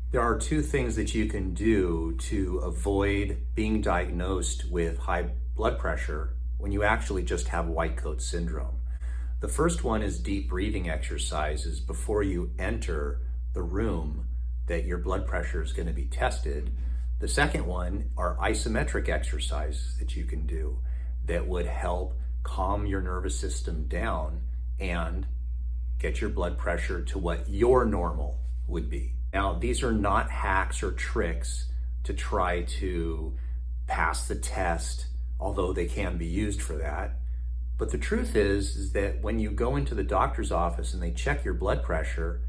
There are two things that you can do to avoid being diagnosed with high blood pressure when you actually just have white coat syndrome. The first one is deep breathing exercises before you enter the room that your blood pressure is going to be tested. The second one are isometric exercises that you can do that would help calm your nervous system down and get your blood pressure to what your normal would be. Now, these are not hacks or tricks to try to pass the test, although they can be used for that. But the truth is that when you go into the doctor's office and they check your blood pressure,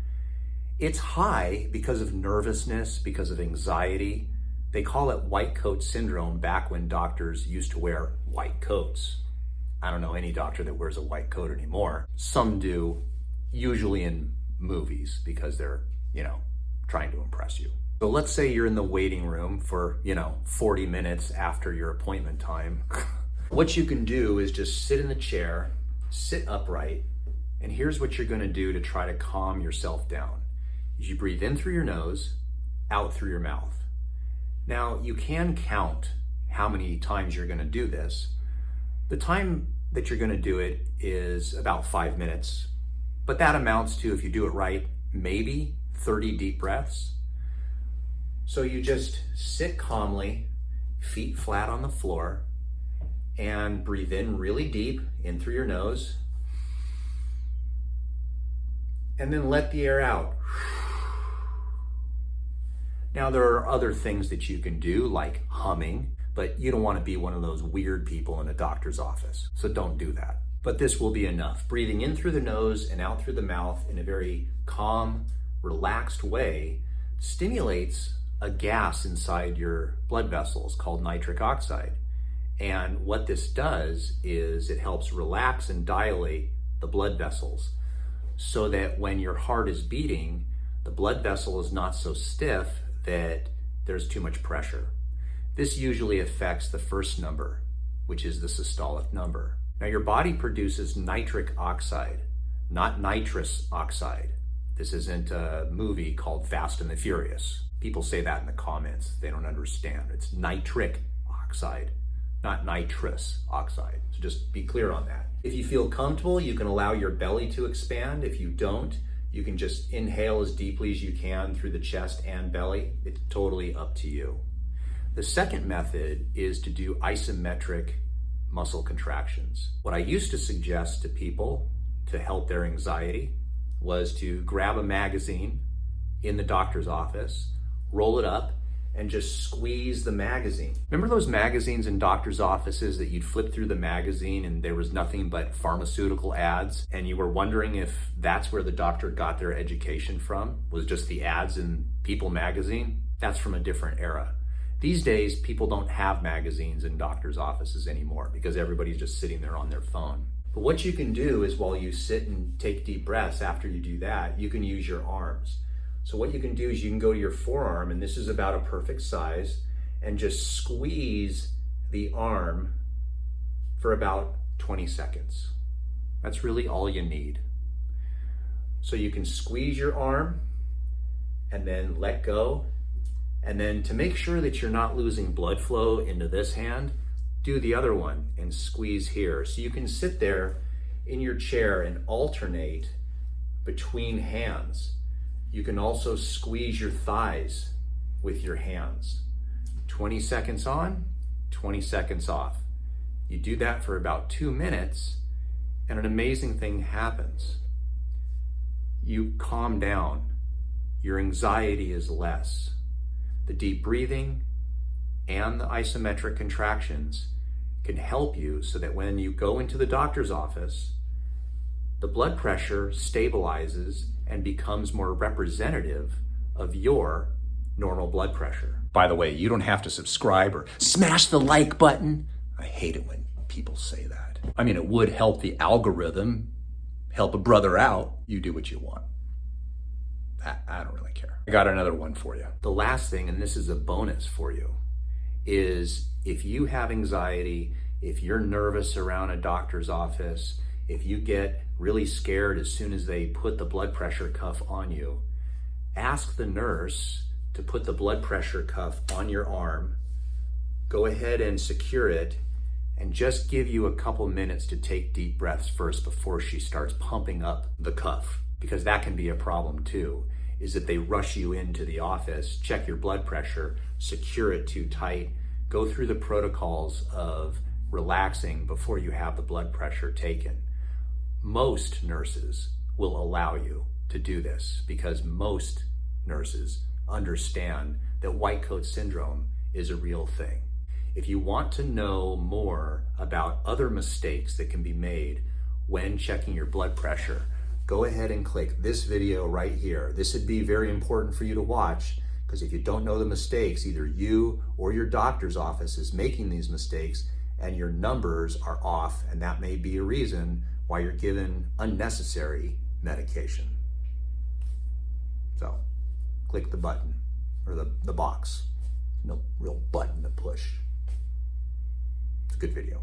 it's high because of nervousness, because of anxiety. They call it white coat syndrome back when doctors used to wear white coats. I don't know any doctor that wears a white coat anymore. Some do, usually in movies because they're, trying to impress you. So let's say you're in the waiting room for, 40 minutes after your appointment time. What you can do is just sit in the chair, sit upright, and here's what you're gonna do to try to calm yourself down. Is you breathe in through your nose, out through your mouth. Now, you can count how many times you're gonna do this. The time that you're gonna do it is about 5 minutes, but that amounts to, if you do it right, maybe 30 deep breaths. So you just sit calmly, feet flat on the floor, and breathe in really deep, in through your nose, and then let the air out. Now, there are other things that you can do, like humming, but you don't want to be one of those weird people in a doctor's office, so don't do that. But this will be enough. Breathing in through the nose and out through the mouth in a very calm, relaxed way stimulates a gas inside your blood vessels called nitric oxide. And what this does is it helps relax and dilate the blood vessels so that when your heart is beating, the blood vessel is not so stiff that there's too much pressure. This usually affects the first number, which is the systolic number. Now, your body produces nitric oxide, not nitrous oxide. This isn't a movie called Fast and the Furious. People say that in the comments. They don't understand. It's nitric oxide, not nitrous oxide. So just be clear on that. If you feel comfortable, you can allow your belly to expand. If you don't, you can just inhale as deeply as you can through the chest and belly. It's totally up to you. The second method is to do isometric muscle contractions. What I used to suggest to people to help their anxiety was to grab a magazine in the doctor's office, roll it up, and just squeeze the magazine. Remember those magazines in doctor's offices that you'd flip through the magazine and there was nothing but pharmaceutical ads, and you were wondering if that's where the doctor got their education from, was just the ads in People magazine? That's from a different era. These days, people don't have magazines in doctor's offices anymore because everybody's just sitting there on their phone. But what you can do is while you sit and take deep breaths, after you do that, you can use your arms. So what you can do is you can go to your forearm, and this is about a perfect size, and just squeeze the arm for about 20 seconds. That's really all you need. So you can squeeze your arm and then let go. And then to make sure that you're not losing blood flow into this hand, do the other one and squeeze here. So you can sit there in your chair and alternate between hands. You can also squeeze your thighs with your hands. 20 seconds on, 20 seconds off. You do that for about 2 minutes, and an amazing thing happens. You calm down. Your anxiety is less. The deep breathing and the isometric contractions can help you so that when you go into the doctor's office, the blood pressure stabilizes and becomes more representative of your normal blood pressure. By the way, you don't have to subscribe or smash the like button. I hate it when people say that. I mean, it would help the algorithm, help a brother out. You do what you want. I don't really care. I got another one for you. The last thing, and this is a bonus for you, is if you have anxiety, if you're nervous around a doctor's office, if you get really scared as soon as they put the blood pressure cuff on you, ask the nurse to put the blood pressure cuff on your arm. Go ahead and secure it, and just give you a couple minutes to take deep breaths first before she starts pumping up the cuff, because that can be a problem too, is that they rush you into the office, check your blood pressure, secure it too tight, go through the protocols of relaxing before you have the blood pressure taken. Most nurses will allow you to do this because most nurses understand that white coat syndrome is a real thing. If you want to know more about other mistakes that can be made when checking your blood pressure, go ahead and click this video right here. This would be very important for you to watch, because if you don't know the mistakes, either you or your doctor's office is making these mistakes and your numbers are off, and that may be a reason why you're given unnecessary medication. So click the button or the box. No real button to push. It's a good video.